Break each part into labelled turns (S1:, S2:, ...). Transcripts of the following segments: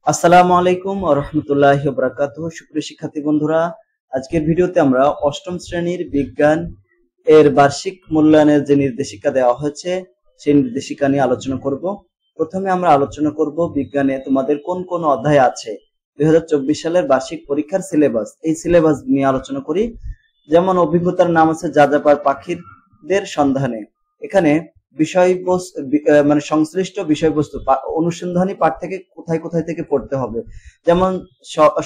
S1: আসসালামু আলাইকুম ওয়া রাহমাতুল্লাহি ওয়া বারাকাতুহু। সুপ্রিয় শিক্ষার্থী বন্ধুরা, আজকের ভিডিওতে আমরা অষ্টম শ্রেণীর বিজ্ঞান এর বার্ষিক মূল্যায়নের যে নির্দেশিকা দেওয়া হয়েছে সেই নির্দেশিকা নিয়ে আলোচনা করব। প্রথমে আমরা আলোচনা করব বিজ্ঞানে তোমাদের কোন কোন অধ্যায় আছে। 2024 সালের বার্ষিক পরীক্ষার সিলেবাস, এই সিলেবাস নিয়ে আলোচনা করি। যেমন অভিজ্ঞতার নাম আছে যাযাবর পাখিদের সন্ধানে। এখানে বিষয়বস্তু মানে সংশ্লিষ্ট বিষয়বস্তু অনুসন্ধানী পাঠ থেকে কোথায় কোথায় থেকে পড়তে হবে। যেমন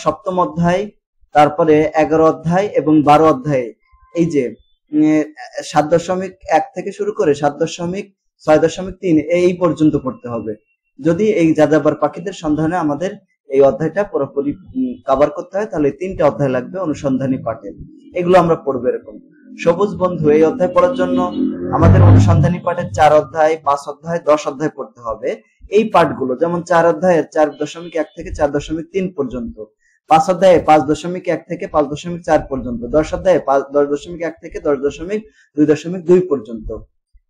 S1: সপ্তম অধ্যায়, তারপরে 11 অধ্যায় এবং 12 অধ্যায়ে এই যে 7.1 থেকে শুরু করে 7.6.3 এই পর্যন্ত পড়তে হবে। যদি এই যাযাবর পাখিদের সন্ধানে আমাদের এই অধ্যায়টা পুরোপুরি কভার করতে হয় তাহলে 3টা অধ্যায় লাগবে অনুসন্ধানী পাঠে। এগুলো আমরা পড়বো এরকম। সবুজ বন্ধু, এই অধ্যায় পড়ার জন্য আমাদের অনুসন্ধানী পাঠের 4 অধ্যায়, 5 অধ্যায়, 10 অধ্যায় পড়তে হবে। এই পাঠগুলো যেমন 4 অধ্যায়ের 4.1 থেকে 4.3 পর্যন্ত, 5 অধ্যায়ে 5.1 থেকে 5.4 পর্যন্ত, 10 অধ্যায়ে 10.1 থেকে 10.2.2 পর্যন্ত।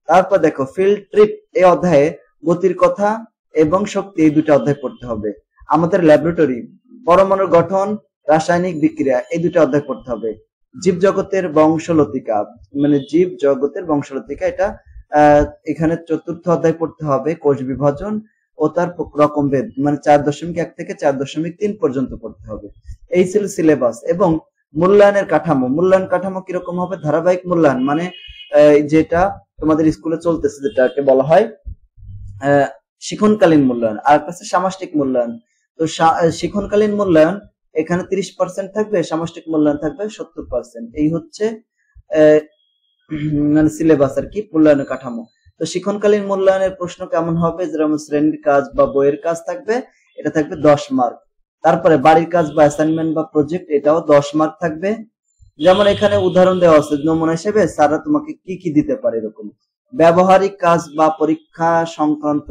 S1: তারপর দেখো ফিল্ড ট্রিপ, এই অধ্যায়ে গতির কথা এবং শক্তি, এই 2টা অধ্যায় পড়তে হবে। আমাদের ল্যাবরেটরি, পরমাণুর গঠন, রাসায়নিক বিক্রিয়া, এই 2টা অধ্যায় পড়তে হবে। জীব জগতের বংশলতিকা, মানে জীব জগতের বংশলতিকা, এটা এখানে 4র্থ অধ্যায় পড়তে হবে। কোষ বিভাজন ও তার রকমভেদ, মানে 4.1 থেকে 4.3 পর্যন্ত পড়তে হবে। এই ছিল সিলেবাস। এবং মূল্যায়নের কাঠামো, মূল্যায়ন কাঠামো কিরকম হবে? ধারাবাহিক মূল্যায়ন, মানে যেটা তোমাদের স্কুলে চলতেছে, যেটাকে বলা হয় শিক্ষণকালীন মূল্যায়ন। আর একটা হচ্ছে সামষ্টিক মূল্যায়ন। তো শিক্ষণকালীন মূল্যায়ন এখানে 30% থাকবে, সামষ্টিক মূল্যায়ন থাকবে 70%। এই হচ্ছে মানে সিলেবাস আর কি, মূল্যায়নের কাঠামো। তো শিক্ষণকালীন মূল্যায়নের প্রশ্ন কেমন হবে? যেরকম শ্রেণীর কাজ বা বইয়ের কাজ থাকবে, এটা থাকবে 10 মার্ক। তারপরে বাড়ির কাজ বা অ্যাসাইনমেন্ট বা প্রজেক্ট, এটাও 10 মার্ক থাকবে। যেমন এখানে উদাহরণ দেওয়া আছে নমুনা হিসেবে, স্যাররা তোমাকে কি কি দিতে পারে এরকম। ব্যবহারিক কাজ বা পরীক্ষা সংক্রান্ত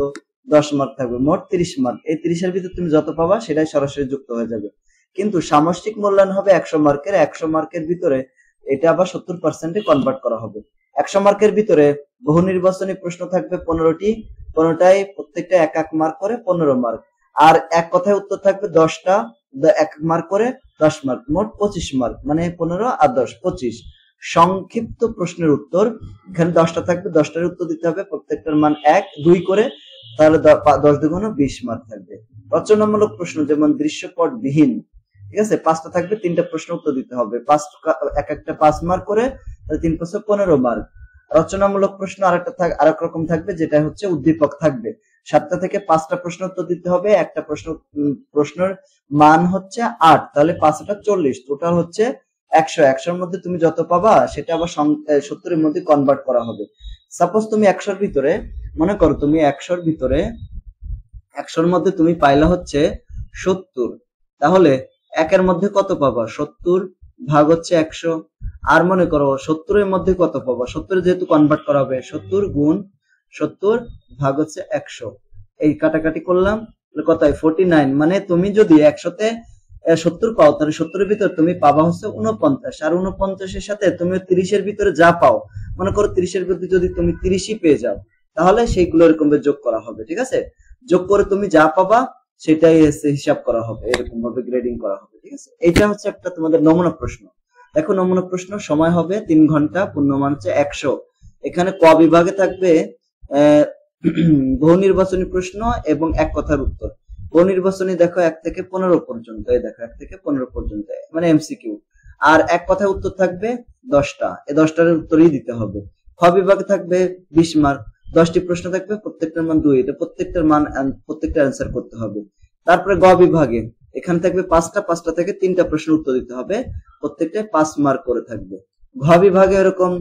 S1: 10 মার্ক থাকবে, মোট 30 মার্ক। এই 30-এর ভিতরে তুমি যত পাবা সেটাই সরাসরি যুক্ত হয়ে যাবে। কিন্তু সামষ্টিক মূল্যায়ন হবে 100 মার্কের। 100 মার্কের ভিতরে এটা আবার 70%-এ কনভার্ট করা হবে। 100 মার্কের ভিতরে বহু নির্বাচনী প্রশ্ন থাকবে 15টি, 15টাই প্রত্যেকটা 1 মার্ক করে 15 মার্ক। আর এক কথায় উত্তর থাকবে 10টা, 1 মার্ক করে 10 মার্ক, মোট 25 মার্ক, মানে 15 আর 10 25। সংক্ষিপ্ত প্রশ্নের উত্তর এখানে 10টা থাকবে, 10টার উত্তর দিতে হবে, প্রত্যেকটার মান 1 2 করে, তাহলে 10 দুগুণ 20 মার্ক থাকবে। রচনামূলক প্রশ্ন যেমন দৃশ্যপট বিহীন, ঠিক আছে, 5টা থাকবে, 3টা প্রশ্ন উত্তর দিতে হবে, এক একটা 5 মার্ক করে, তাহলে 3 5 15 মার্ক। রচনামূলক প্রশ্ন আরেক রকম থাকবে, যেটা হচ্ছে উদ্দীপক থাকবে। 7টা থেকে 5টা প্রশ্ন উত্তর দিতে হবে, একটা প্রশ্নের মান হচ্ছে 8, তাহলে 5টা 40, টোটাল হচ্ছে 100। 100-এর মধ্যে তুমি যত পাবা সেটা আবার 70-এর মধ্যে কনভার্ট করা হবে। সাপোজ তুমি 100-এর ভিতরে, মনে করো তুমি 100-এর ভিতরে 100-এর মধ্যে তুমি পাইলা হচ্ছে 70, তাহলে 1-এর মধ্যে কত পাবা? 70 ভাগ হচ্ছে 100। আর মনে করো 70-এর মধ্যে কত পাবা? 70 যেহেতু কনভার্ট করা হবে, 70 গুণ 70 ভাগ হচ্ছে 100। এই কাটাকাটি করলাম, কত হয়? 49। মানে তুমি যদি 100-তে 70 পাও, তাহলে 70-এর ভিতরে তুমি পাবা হচ্ছে 49। আর 49-এর সাথে তুমি 30-এর ভিতরে যা পাও, মনে করো 30-এর ভিতরে যদি তুমি 30ই পেয়ে যাও, তাহলে সেইগুলো এরকম যোগ করা হবে। ঠিক আছে, যোগ করে তুমি যা পাবা সেটাই হিসাব করা হবে, এরকম ভাবে গ্রেডিং করা হবে। ঠিক আছে, এটা হচ্ছে একটা তোমাদের নমুনা প্রশ্ন। দেখো নমুনা প্রশ্ন, সময় হবে 3 ঘন্টা, পূর্ণমান হচ্ছে 100। এখানে ক বিভাগে থাকবে বহু নির্বাচনী প্রশ্ন এবং এক কথার উত্তর। বহু নির্বাচনী দেখো 1 থেকে 15 পর্যন্ত, এই দেখো 1 থেকে 15 পর্যন্ত, মানে এমসিকিউ। আর এক কথায় উত্তর থাকবে 10টা, এই 10টার উত্তরই দিতে হবে। খ বিভাগে থাকবে 20 মার্ক, 10টি প্রশ্ন থাকবে, প্রত্যেকটার মান 2, এটা প্রত্যেকটা অ্যান্সার করতে হবে। তারপরে গ বিভাগে এখানে থাকবে 5টা থেকে 3টা প্রশ্ন উত্তর দিতে হবে, প্রত্যেকটায় 5 মার্ক করে থাকবে। ঘ বিভাগে এরকম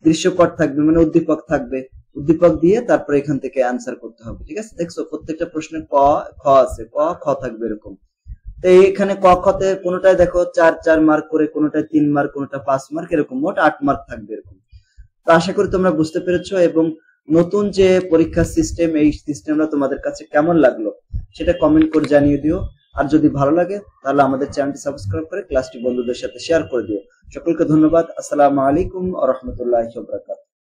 S1: দৃশ্যপট থাকবে, মানে উদ্দীপক থাকবে, উদ্দীপক দিয়ে তারপরে এখান থেকে অ্যান্সার করতে হবে। ঠিক আছে, দেখছো প্রত্যেকটা প্রশ্নের ক খ আছে, ক খ থাকবে এরকম। তো এখানে ক খতে কোনোটায় দেখো 4 মার্ক করে, কোনোটায় 3 মার্ক, কোনোটা 5 মার্ক, এরকম মোট 8 মার্ক থাকবে এরকম। তো আশা করি তোমরা বুঝতে পেরেছো। এবং নতুন যে পরীক্ষার সিস্টেম, এই সিস্টেমটা তোমাদের কাছে কেমন লাগলো সেটা কমেন্ট করে জানিয়ে দিও। আর যদি ভালো লাগে তাহলে আমাদের চ্যানেলটি সাবস্ক্রাইব করে ক্লাসটি বন্ধুদের সাথে শেয়ার করে দিও। সকলকে ধন্যবাদ। আসসালামু আলাইকুম ওয়া রাহমাতুল্লাহি ওয়া বারাকাতুহু।